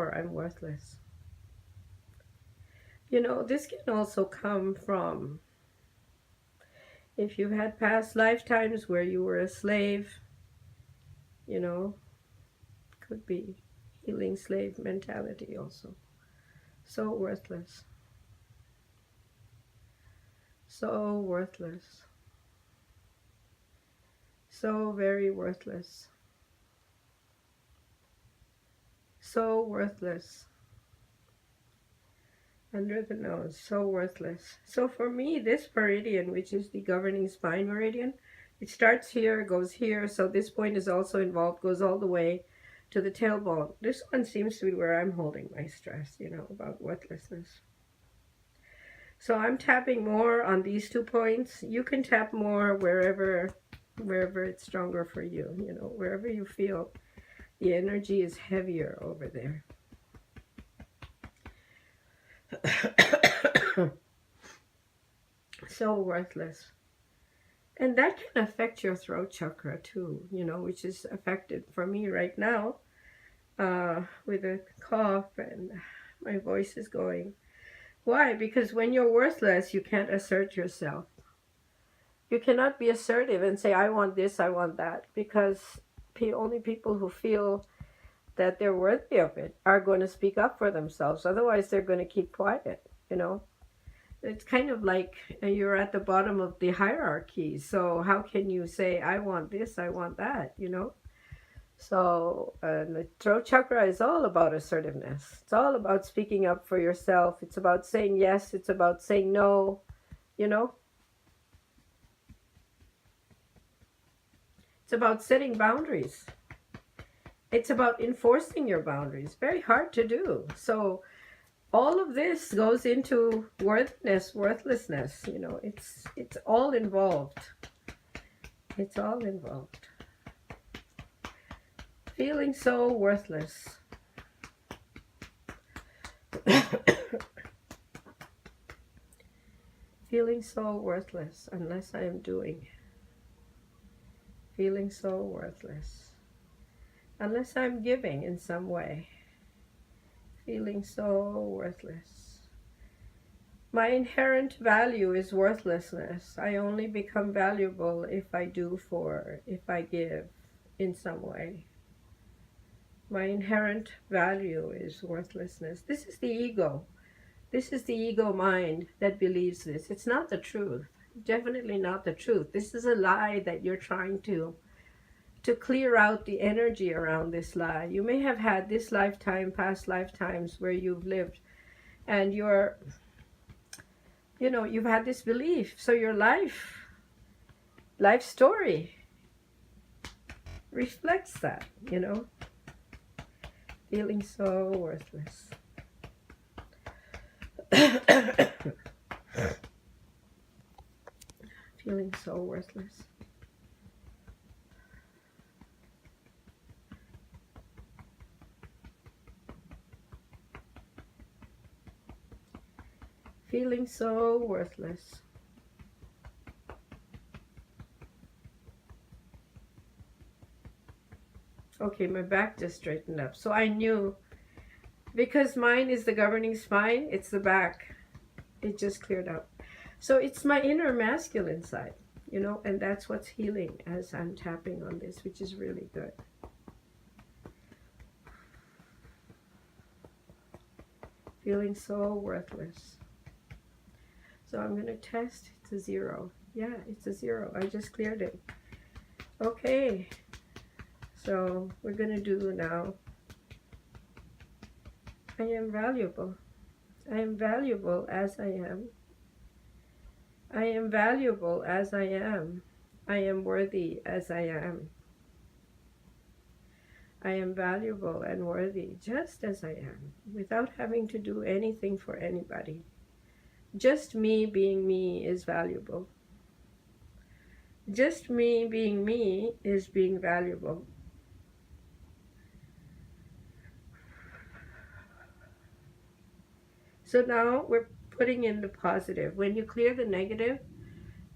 therefore I'm worthless. You know, this can also come from if you've had past lifetimes where you were a slave, you know, could be healing slave mentality also. So worthless. So worthless. So very worthless. So worthless. Under the nose, so worthless. So for me, this meridian, which is the governing spine meridian, it starts here, goes here, so this point is also involved, goes all the way to the tailbone. This one seems to be where I'm holding my stress, you know, about worthlessness. So I'm tapping more on these 2 points. You can tap more wherever it's stronger for you, you know, wherever you feel the energy is heavier over there. So worthless. And that can affect your throat chakra too, you know, which is affected for me right now with a cough and my voice is going. Why? Because when you're worthless, you can't assert yourself. You cannot be assertive and say, I want this, I want that, because only people who feel that they're worthy of it are going to speak up for themselves. Otherwise, they're going to keep quiet, you know. It's kind of like you're at the bottom of the hierarchy. So how can you say, I want this, I want that, you know? So the throat chakra is all about assertiveness. It's all about speaking up for yourself. It's about saying yes. It's about saying no, you know? It's about setting boundaries. It's about enforcing your boundaries. Very hard to do. So all of this goes into worthiness, worthlessness, you know, it's all involved. It's all involved. Feeling so worthless. Feeling so worthless unless I am doing. Feeling so worthless unless I'm giving in some way. Feeling so worthless. My inherent value is worthlessness. I only become valuable if I give in some way. My inherent value is worthlessness. This is the ego. This is the ego mind that believes this. It's not the truth. Definitely not the truth. This is a lie that you're trying to clear out the energy around this lie. You may have had this lifetime, past lifetimes where you've lived and you've had this belief. So your life story reflects that, you know. Feeling so worthless. Feeling so worthless. Feeling so worthless. Okay, my back just straightened up. So I knew, because mine is the governing spine, it's the back. It just cleared up. So it's my inner masculine side, you know, and that's what's healing as I'm tapping on this, which is really good. Feeling so worthless. So I'm going to test. It's a 0. Yeah, it's a 0. I just cleared it. Okay. So we're going to do now. I am valuable. I am valuable as I am. I am valuable as I am. I am worthy as I am. I am valuable and worthy just as I am, without having to do anything for anybody. Just me being me is valuable. Just me being me is being valuable. So now we're putting in the positive. When you clear the negative,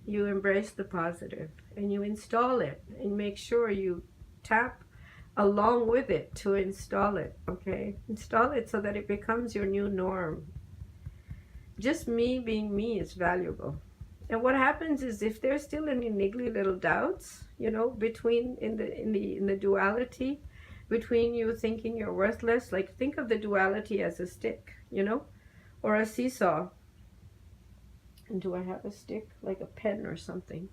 you embrace the positive and you install it and make sure you tap along with it to install it, okay? Install it so that it becomes your new norm. Just me being me is valuable. And what happens is, if there's still any niggly little doubts, you know, between in the duality, between you thinking you're worthless, like think of the duality as a stick, you know, or a seesaw. And do I have a stick, like a pen or something?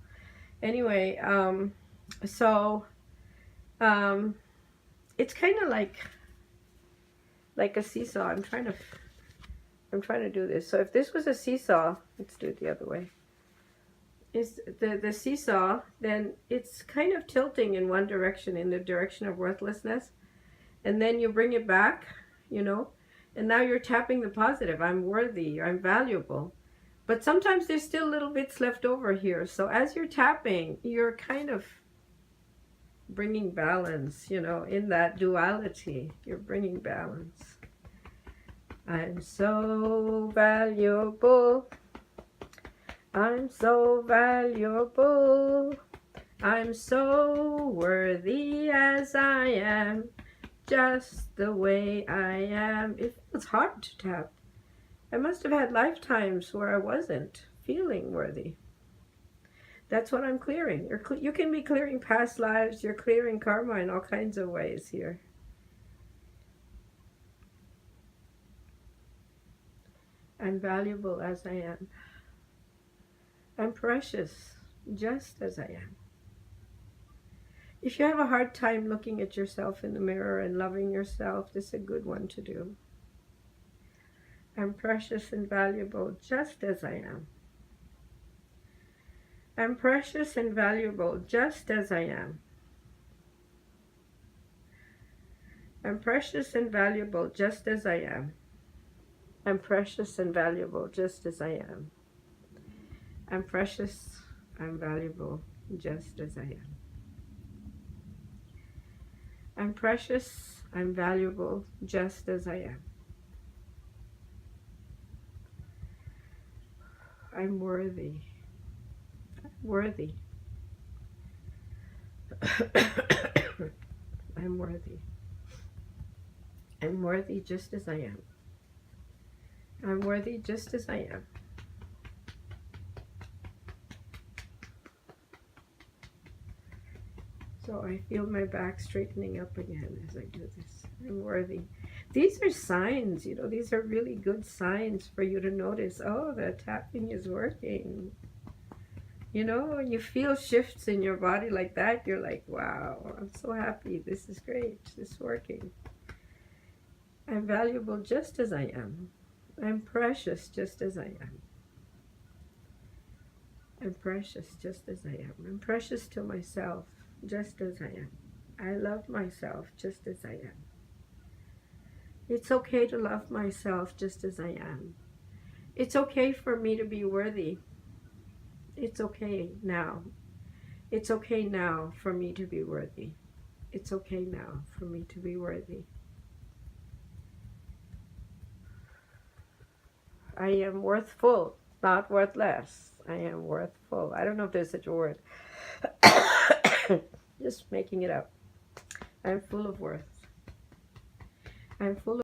Anyway, so it's kind of like a seesaw. I'm trying to do this. So if this was a seesaw, let's do it the other way. Is the seesaw, then it's kind of tilting in one direction, in the direction of worthlessness, and then you bring it back, you know, and now you're tapping the positive. I'm worthy, I'm valuable. But sometimes there's still little bits left over here. So as you're tapping, you're kind of bringing balance, you know, in that duality. You're bringing balance. I'm so valuable. I'm so valuable. I'm so worthy as I am, just the way I am. It feels hard to tap. I must have had lifetimes where I wasn't feeling worthy. That's what I'm clearing. You can be clearing past lives. You're clearing karma in all kinds of ways here. I'm valuable as I am. I'm precious, just as I am. If you have a hard time looking at yourself in the mirror and loving yourself, this is a good one to do. I'm precious and valuable, just as I am. I'm precious and valuable, just as I am. I'm precious and valuable, just as I am. I'm precious and valuable, just as I am. I'm precious, I'm valuable, just as I am. I'm precious, I'm valuable, just as I am. I'm worthy. I'm worthy. I'm worthy. I'm worthy just as I am. I'm worthy just as I am. So I feel my back straightening up again as I do this. I'm worthy. These are signs, you know, these are really good signs for you to notice, oh, the tapping is working. You know, when you feel shifts in your body like that, you're like, wow, I'm so happy. This is great. This is working. I'm valuable just as I am. I'm precious just as I am. I'm precious just as I am. I'm precious to myself just as I am. I love myself just as I am. It's okay to love myself just as I am. It's okay for me to be worthy. It's okay now. It's okay now for me to be worthy. It's okay now for me to be worthy. I am worthful, not worthless. I am worthful. I don't know if there's such a word. Just making it up. I'm full of worth. I'm full of